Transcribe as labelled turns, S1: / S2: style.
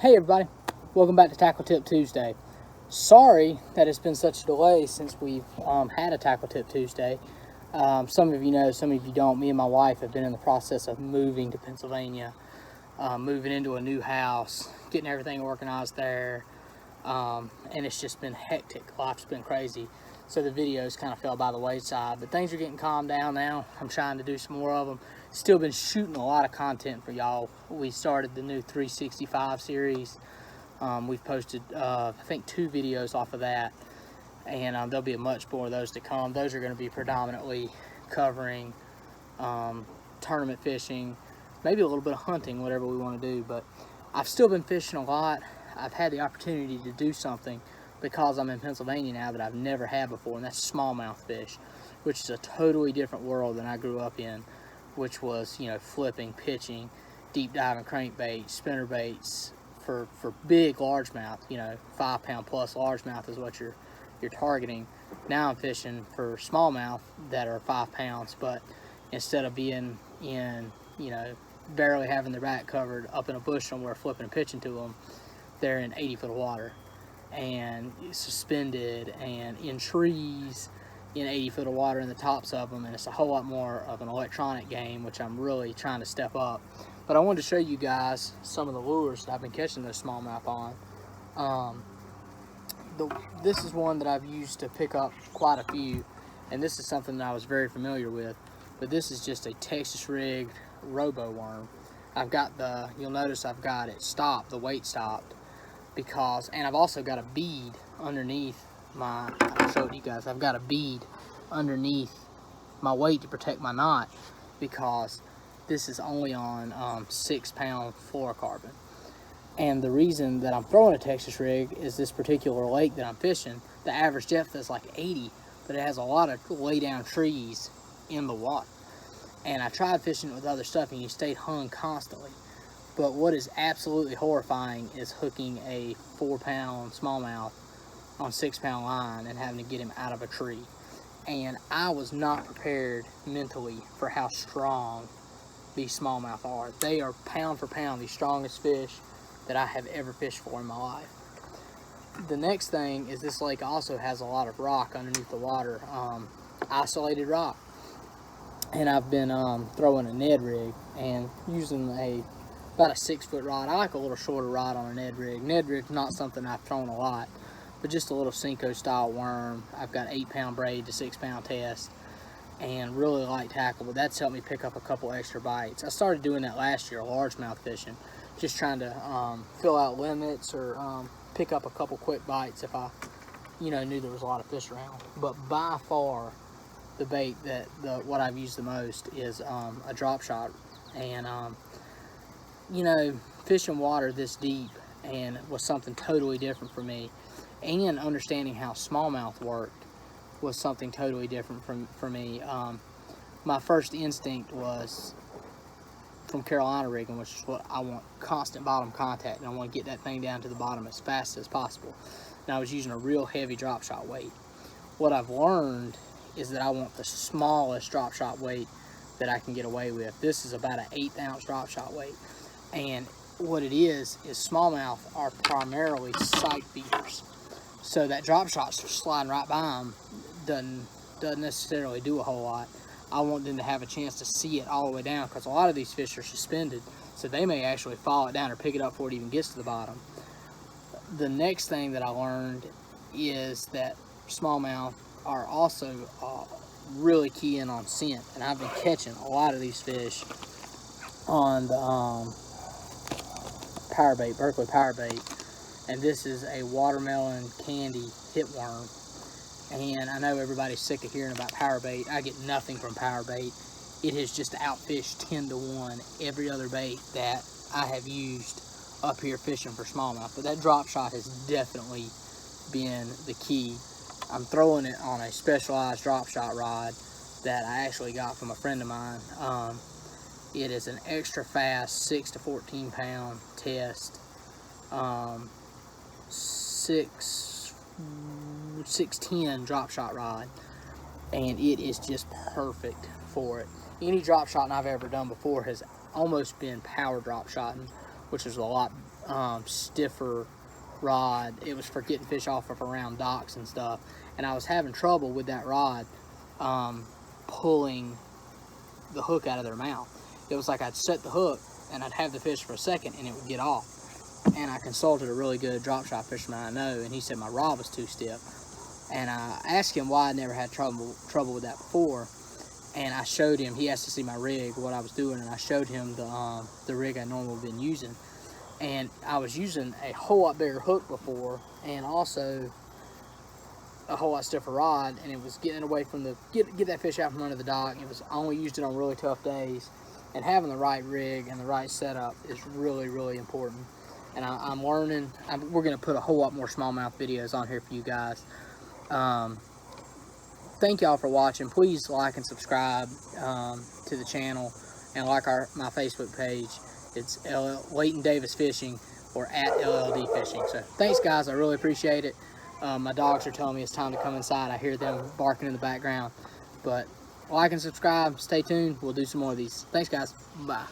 S1: Hey everybody, welcome back to Tackle Tip Tuesday. Sorry that it's been such a delay since we've had a Tackle Tip Tuesday. Some of you know, some of you don't. Me and my wife have been in the process of moving to Pennsylvania, moving into a new house, getting everything organized there, and it's just been hectic. Life's been crazy, so the videos kind of fell by the wayside, but things are getting calmed down now. I'm trying to do some more of them. Still been shooting a lot of content for y'all. We started the new 365 series. We've posted, I think, 2 videos off of that, and there'll be much more of those to come. Those are going to be predominantly covering tournament fishing, maybe a little bit of hunting, whatever we want to do. But I've still been fishing a lot. I've had the opportunity to do something because I'm in Pennsylvania now that I've never had before, and that's smallmouth fish, which is a totally different world than I grew up in, which was, you know, flipping, pitching, deep diving crankbait, spinner baits for big largemouth, you know, 5 pound plus largemouth is what you're targeting. Now I'm fishing for smallmouth that are 5 pounds, but instead of being in, you know, barely having their back covered up in a bush somewhere flipping and pitching to them, they're in 80 foot of water and suspended and in trees in 80 foot of water in the tops of them, and it's a whole lot more of an electronic game, which I'm really trying to step up. But I wanted to show you guys some of the lures that I've been catching those smallmouth on. This is one that I've used to pick up quite a few, and this is something that I was very familiar with, but this is just a Texas rigged robo worm. I've got you'll notice I've got it stopped, the weight stopped, because, and I've also got a bead underneath I'll show it to you guys. I've got a bead underneath my weight to protect my knot, because this is only on 6 pound fluorocarbon. And the reason that I'm throwing a Texas rig is this particular lake that I'm fishing, the average depth is like 80, but it has a lot of lay down trees in the water. And I tried fishing it with other stuff and you stayed hung constantly. But what is absolutely horrifying is hooking a 4 pound smallmouth on 6 pound line and having to get him out of a tree. And I was not prepared mentally for how strong these smallmouth are. They are pound for pound the strongest fish that I have ever fished for in my life. The next thing is this lake also has a lot of rock underneath the water, isolated rock. And I've been throwing a Ned rig and using about a 6 foot rod. I like a little shorter rod on a Ned rig. Ned rig's not something I've thrown a lot, but just a little Senko style worm. I've got 8 pound braid to 6 pound test and really light tackle, but that's helped me pick up a couple extra bites. I started doing that last year, largemouth fishing, just trying to fill out limits or pick up a couple quick bites if I, you know, knew there was a lot of fish around. But by far the bait what I've used the most is a drop shot. And you know, fishing water this deep and was something totally different for me, and understanding how smallmouth worked was something totally different for me. My first instinct was from Carolina rigging, which is what I want, constant bottom contact, and I want to get that thing down to the bottom as fast as possible. And I was using a real heavy drop shot weight. What I've learned is that I want the smallest drop shot weight that I can get away with. This is about an 1/8 ounce drop shot weight. And what it is smallmouth are primarily sight feeders. So that drop shot sliding right by them doesn't necessarily do a whole lot. I want them to have a chance to see it all the way down, because a lot of these fish are suspended, so they may actually fall it down or pick it up before it even gets to the bottom. The next thing that I learned is that smallmouth are also really keying on scent, and I've been catching a lot of these fish on the power bait, Berkeley power bait, and this is a watermelon candy hitworm. And I know everybody's sick of hearing about power bait. I get nothing from power bait. It has just outfished 10 to 1 every other bait that I have used up here fishing for smallmouth. But that drop shot has definitely been the key. I'm throwing it on a specialized drop shot rod that I actually got from a friend of mine. It is an extra fast 6 to 14 pound test, 610 drop shot rod, and it is just perfect for it. Any drop shotting I've ever done before has almost been power drop shotting, which is a lot stiffer rod. It was for getting fish off of around docks and stuff, and I was having trouble with that rod pulling the hook out of their mouth. It was like I'd set the hook and I'd have the fish for a second and it would get off. And I consulted a really good drop shot fisherman I know, and he said my rod was too stiff. And I asked him why I never had trouble with that before, and I showed him. He asked to see my rig, what I was doing, and I showed him the rig I normally been using. And I was using a whole lot bigger hook before, and also a whole lot stiffer rod, and it was getting away from the get that fish out from under the dock. It was, I only used it on really tough days, and having the right rig and the right setup is really, really important. And I'm learning. We're gonna put a whole lot more smallmouth videos on here for you guys. Thank y'all for watching. Please like and subscribe to the channel, and like my Facebook page. It's Leighton Davis Fishing, or at LLD Fishing. So thanks guys, I really appreciate it. My dogs are telling me it's time to come inside. I hear them barking in the background. But like and subscribe, stay tuned. We'll do some more of these. Thanks guys, bye.